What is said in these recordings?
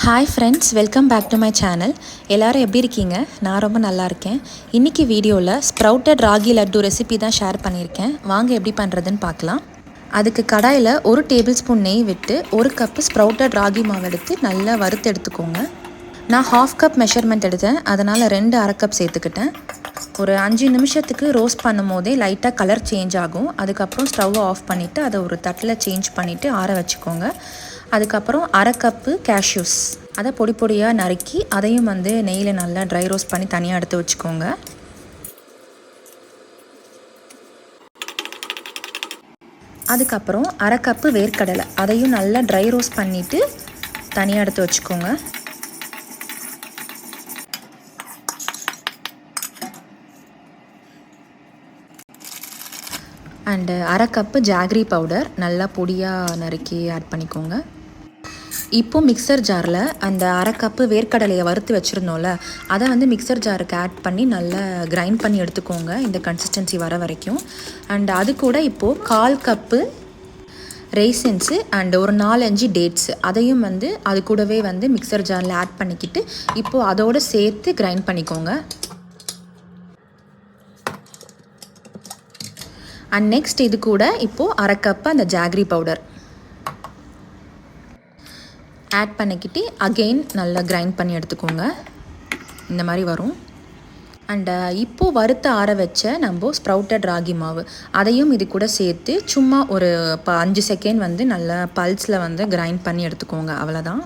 Hi friends, welcome back to my channel. எல்லோரும் எப்படி இருக்கீங்க? நான் ரொம்ப நல்லா இருக்கேன். இன்றைக்கி வீடியோவில் ஸ்ப்ரவுட்டட் ராகி லட்டு ரெசிபி தான் ஷேர் பண்ணியிருக்கேன். வாங்க எப்படி பண்ணுறதுன்னு பார்க்கலாம். அதுக்கு கடாயில் 1 டேபிள் ஸ்பூன் நெய் விட்டு 1 கப்பு ஸ்ப்ரவுட்டட் ராகி மாவு எடுத்து நல்லா வறுத்து எடுத்துக்கோங்க. நான் 1/2 கப் மெஷர்மெண்ட் எடுத்தேன், அதனால் 2 1/2 கப் சேர்த்துக்கிட்டேன். ஒரு 5 நிமிஷத்துக்கு ரோஸ்ட் பண்ணும் போதே லைட்டாக கலர் சேஞ்ச் ஆகும். அதுக்கப்புறம் ஸ்டவ்வை ஆஃப் பண்ணிவிட்டு அதை ஒரு தட்டில் சேஞ்ச் பண்ணிவிட்டு ஆற வச்சுக்கோங்க. அதுக்கப்புறம் 1/2 கப்பு கேஷ்யூஸ் அதை பொடி பொடியாக நறுக்கி அதையும் நெய்யில் நல்லா ட்ரை ரோஸ்ட் பண்ணி தனியாக எடுத்து வச்சுக்கோங்க. அதுக்கப்புறம் 1/2 கப்பு வேர்க்கடலை அதையும் நல்லா ட்ரை ரோஸ்ட் பண்ணிவிட்டு தனியாக எடுத்து வச்சுக்கோங்க. அண்டு 1/2 கப்பு ஜாகரி பவுடர் நல்லா பொடியாக நறுக்கி ஆட் பண்ணிக்கோங்க. இப்போது மிக்சர் ஜாரில் அந்த 1/2 கப்பு வேர்க்கடலையை வறுத்து வச்சுருந்தோம்ல, அதை மிக்சர் ஜாருக்கு ஆட் பண்ணி நல்லா கிரைண்ட் பண்ணி எடுத்துக்கோங்க, இந்த கன்சிஸ்டன்சி வர வரைக்கும். அண்ட் அது கூட இப்போது 1/4 கப்பு ரெய்சின்ஸு அண்டு ஒரு 4-5 டேட்ஸு அதையும் அது கூடவே மிக்சர் ஜாரில் ஆட் பண்ணிக்கிட்டு இப்போது அதோடு சேர்த்து கிரைண்ட் பண்ணிக்கோங்க. அண்ட் நெக்ஸ்ட் இது கூட இப்போது 1/2 கப்பு அந்த ஜாகரி பவுடர் ஆட் பண்ணிக்கிட்டு அகெயின் நல்லா கிரைண்ட் பண்ணி எடுத்துக்கோங்க. இந்த மாதிரி வரும். அண்டு இப்போது வறுத்து ஆற வச்ச நம்ம ஸ்ப்ரவுட்டட் ராகி மாவு அதையும் இது கூட சேர்த்து சும்மா ஒரு 5 செகண்ட் நல்லா பல்ஸில் கிரைண்ட் பண்ணி எடுத்துக்கோங்க. அவ்வளோதான்.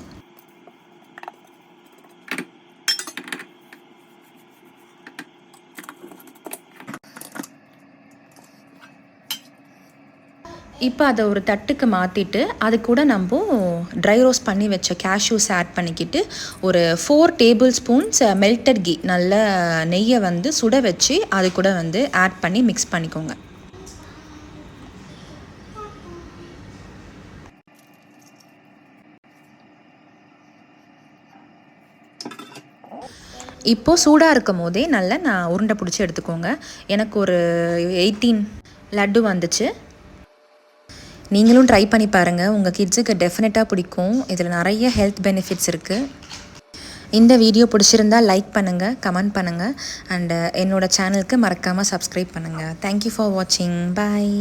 இப்போ அதை ஒரு தட்டுக்கு மாற்றிட்டு அது கூட நம்ம ட்ரை ரோஸ்ட் பண்ணி வச்ச கேஷ்யூஸ் ஆட் பண்ணிக்கிட்டு ஒரு 4 டேபிள் ஸ்பூன்ஸ் மெல்டட் கீ நல்ல நெய்யை சுட வச்சு அது கூட ஆட் பண்ணி மிக்ஸ் பண்ணிக்கோங்க. இப்போது சூடாக இருக்கும் போதே நல்லா நான் உருண்டை பிடிச்சி எடுத்துக்கோங்க. எனக்கு ஒரு 18 லட்டு வந்துச்சு. நீங்களும் ட்ரை பண்ணி பாருங்கள், உங்கள் கிட்ஸுக்கு டெஃபினட்டாக பிடிக்கும். இதில் நிறைய ஹெல்த் பெனிஃபிட்ஸ் இருக்குது. இந்த வீடியோ பிடிச்சிருந்தால் லைக் பண்ணுங்கள், கமெண்ட் பண்ணுங்கள், அண்டு என்னோடய சேனலுக்கு மறக்காமல் சப்ஸ்கிரைப் பண்ணுங்கள். தேங்க்யூ ஃபார் வாட்சிங். பாய்.